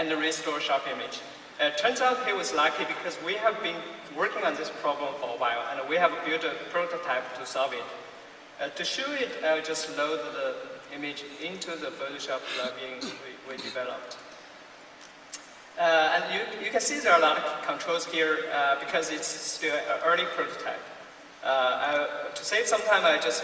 and restore sharp image. Turns out he was lucky because we have been working on this problem for a while, and we have built a prototype to solve it. To show it, I'll just load the image into the Photoshop plugin we developed. And you can see there are a lot of controls here because it's still an early prototype. To save some time, I just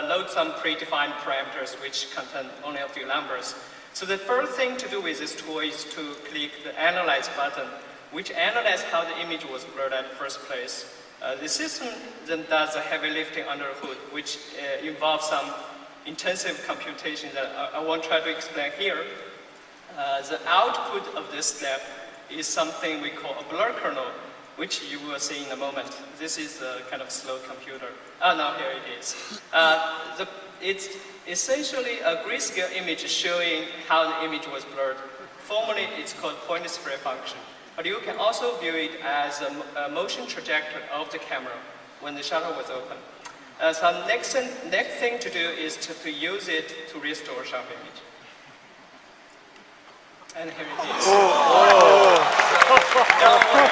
load some predefined parameters which contain only a few numbers. So the first thing to do with this tool is to click the Analyze button, which analyzes how the image was blurred at the first place. The system then does the heavy lifting under the hood, which involves some intensive computation that I won't try to explain here. The output of this step is something we call a blur kernel, which you will see in a moment. This is a kind of slow computer. Oh, no, here it is. It's essentially a grayscale image showing how the image was blurred. Formally, it's called point spray function. But you can also view it as a motion trajectory of the camera when the shutter was open. So next thing to do is to use it to restore sharp image. And here it is. Oh. No way.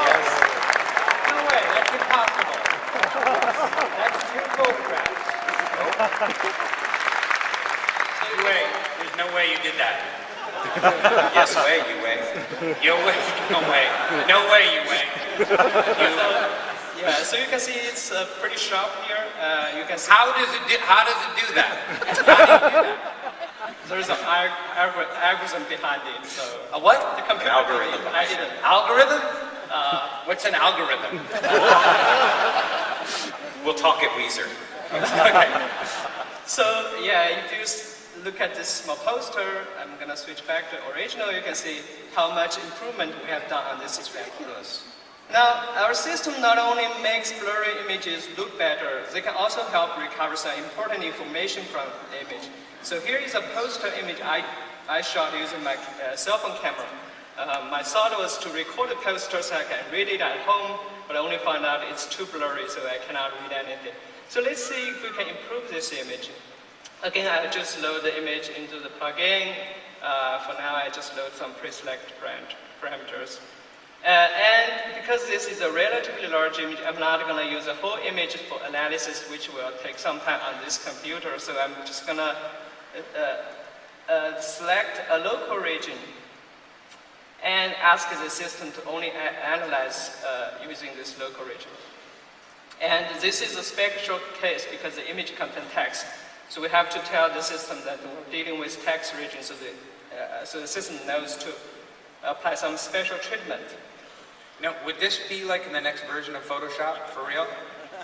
Yes. No way, that's impossible. That's two photographs. Wait, there's no way you did that. Yes, way, you way. You way, no way. No way, you way. Yeah, so you can see it's pretty sharp here. You can see how does it do that? How do you do that? There's an algorithm behind it. So a what? The computer algorithm. I didn't. Algorithm? What's an algorithm? We'll talk at Weezer. Okay. So yeah, if you look at this small poster, I'm gonna switch back to original. You can see how much improvement we have done on this step. Now, our system not only makes blurry images look better, they can also help recover some important information from the image. So here is a poster image I shot using my cell phone camera. My thought was to record the poster so I can read it at home, but I only found out it's too blurry, so I cannot read anything. So let's see if we can improve this image. Again, I just load the image into the plugin. For now, I just load some pre-select parameters. And because this is a relatively large image, I'm not going to use the whole image for analysis, which will take some time on this computer. So I'm just going to select a local region and ask the system to only analyze using this local region. And this is a special case because the image contains text. So we have to tell the system that we're dealing with text region, so the system knows to apply some special treatment. Now, would this be like in the next version of Photoshop, for real?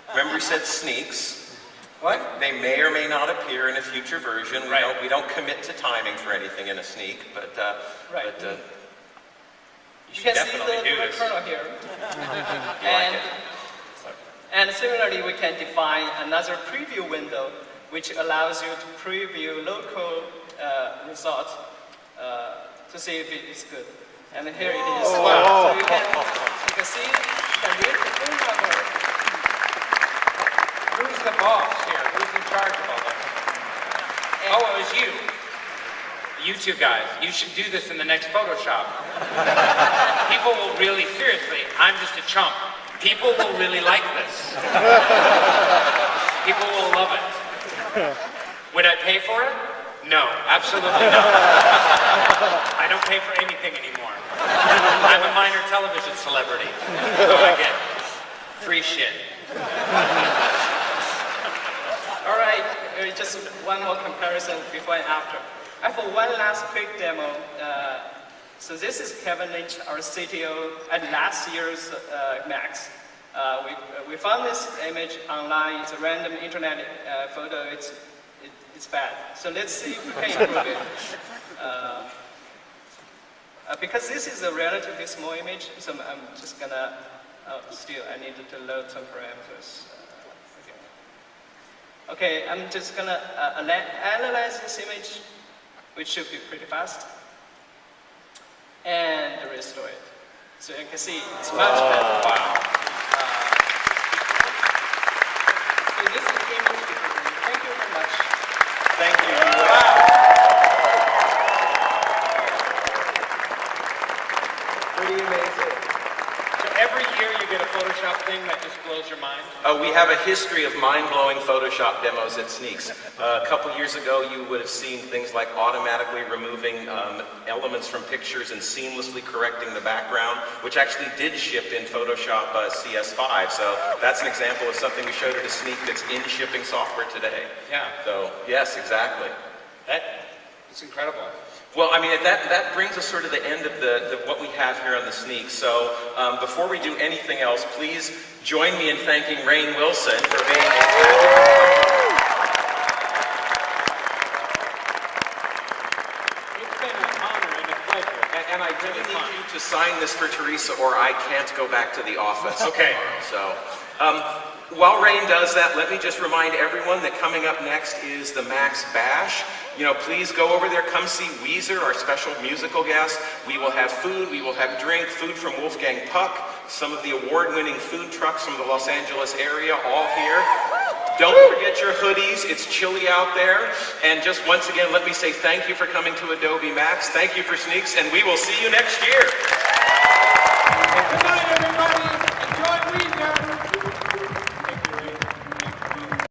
Remember we said sneaks? What? They may or may not appear in a future version. Right. We don't commit to timing for anything in a sneak, but Right. you You should can see definitely the do this. kernel here. You like it? And similarly, we can define another preview window, which allows you to preview local results to see if it is good. And here it is. Oh. So you can see, you can read the full number. Who's the boss here? Who's in charge of all this? Oh, it was you. You two guys. You should do this in the next Photoshop. People will really, seriously, I'm just a chump. People will really like this. People will love it. Would I pay for it? No, absolutely not. I don't pay for anything anymore. I'm a minor television celebrity, so I get free shit. All right, just one more comparison before and after. I have one last quick demo. So this is Kevin Lynch, our CTO, at last year's Max. We found this image online. It's a random internet photo. It's bad. So let's see if we can improve it. Because this is a relatively small image, so I'm just gonna, I needed to load some parameters. Okay, I'm just gonna analyze this image, which should be pretty fast, and restore it. So you can see it's much better. Wow. So this is the image. Thank you very much. Thank you. Wow. We have a history of mind-blowing Photoshop demos at Sneaks. A couple years ago, you would have seen things like automatically removing elements from pictures and seamlessly correcting the background, which actually did ship in Photoshop CS5. So that's an example of something we showed at a Sneak that's in shipping software today. Yeah. So, yes, exactly. It's incredible. Well, I mean, that brings us sort of the end of what we have here on the Sneak. So before we do anything else, please join me in thanking Rainn Wilson for being a It's been an honor and a pleasure. and I really need you to sign this for Teresa or I can't go back to the office. Okay. So, while Rainn does that, let me just remind everyone that coming up next is the Max Bash. You know, please go over there, come see Weezer, our special musical guest. We will have food, we will have drink, food from Wolfgang Puck, some of the award-winning food trucks from the Los Angeles area, all here. Don't forget your hoodies, it's chilly out there. And just once again, let me say thank you for coming to Adobe Max, thank you for Sneaks, and we will see you next year.